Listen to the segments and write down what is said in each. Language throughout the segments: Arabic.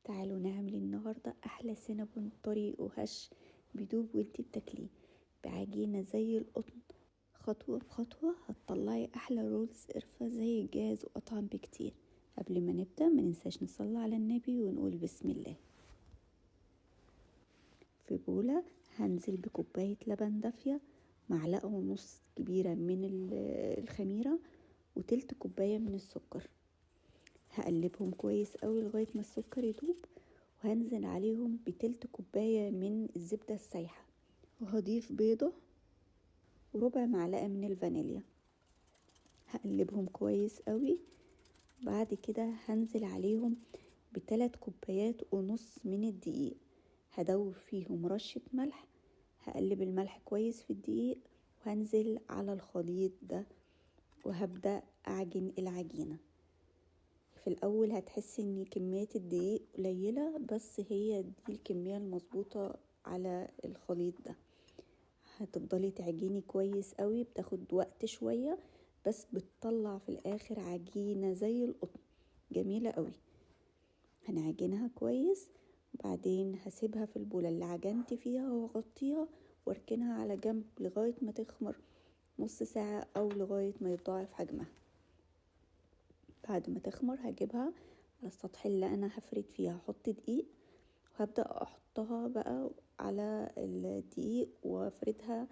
تعالوا نعمل النهاردة احلى سينابون طري وهش بيدوب وانتي بتاكليه بعجينة زي القطن. خطوة بخطوة هتطلعي احلى رولز قرفة زي الجاهز واطعم بكتير. قبل ما نبدأ مننساش نصلي على النبي ونقول بسم الله. في بولة هنزل بكوباية لبن دافية، معلقة ونص كبيرة من الخميرة، وتلت كوباية من السكر. هقلبهم كويس قوي لغاية ما السكر يدوب، وهنزل عليهم بتلت كوباية من الزبدة السايحة، وهضيف بيضة وربع معلقة من الفانيليا. هقلبهم كويس قوي. بعد كده هنزل عليهم ب3 كوبايات ونص من الدقيق، هدوب فيهم رشة ملح. هقلب الملح كويس في الدقيق، وهنزل على الخليط ده وهبدأ أعجن العجينة. في الأول هتحسي ان كمية الدقيق قليلة، بس هي دي الكمية المظبوطة على الخليط ده. هتفضلي تعجيني كويس قوي، بتاخد وقت شوية بس بتطلع في الآخر عجينة زي القطن جميلة قوي. هنعجنها كويس، وبعدين هسيبها في البولة اللي عجنت فيها واغطيها واركنها على جنب لغاية ما تخمر نص ساعة او لغاية ما يتضاعف حجمها. بعد ما تخمر هجيبها على السطح اللي انا هفرد فيها، هحط دقيق وهبدأ احطها بقى على الدقيق وافردها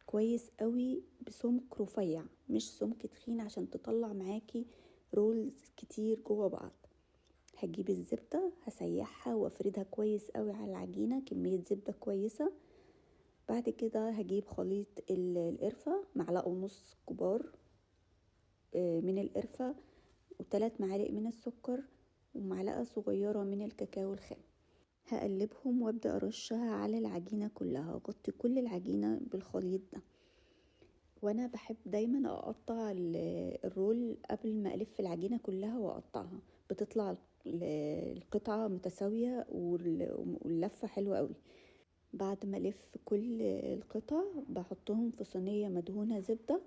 كويس قوي بسمك رفيع مش سمك تخين، عشان تطلع معاكي رولز كتير جوه بعض. هجيب الزبدة هسيحها وافردها كويس قوي على العجينة، كمية زبدة كويسة. بعد كده هجيب خليط القرفة، معلقة ونص كبار من القرفة، و3 معالق من السكر، ومعلقة صغيرة من الكاكاو الخام. هقلبهم وابدأ ارشها على العجينة كلها، اغطي كل العجينة بالخليط ده. وانا بحب دايما اقطع الرول قبل ما الف العجينة كلها واقطعها، بتطلع القطعة متساوية واللفة حلوة قوي. بعد ما الف كل القطع بحطهم في صينية مدهونة زبدة،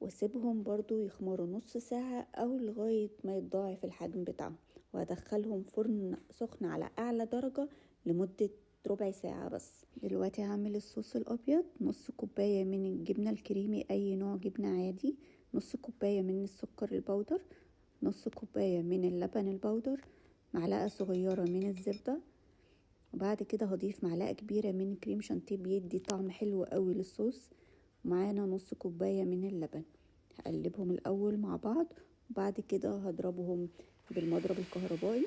واسيبهم برضو يخمروا نص ساعة او لغاية ما يتضاعف الحجم بتاعهم، وادخلهم فرن سخن على اعلى درجة لمدة ربع ساعة بس. دلوقتي هعمل الصوص الابيض. نص كوباية من الجبنة الكريمي، اي نوع جبنة عادي، نص كوباية من السكر البودر، نص كوباية من اللبن البودر، معلقة صغيرة من الزبدة. وبعد كده هضيف معلقة كبيرة من كريم شانتيه بيدي طعم حلو قوي للصوص، ومعانا نص كوباية من اللبن. هقلبهم الاول مع بعض، وبعد كده هضربهم بالمضرب الكهربائي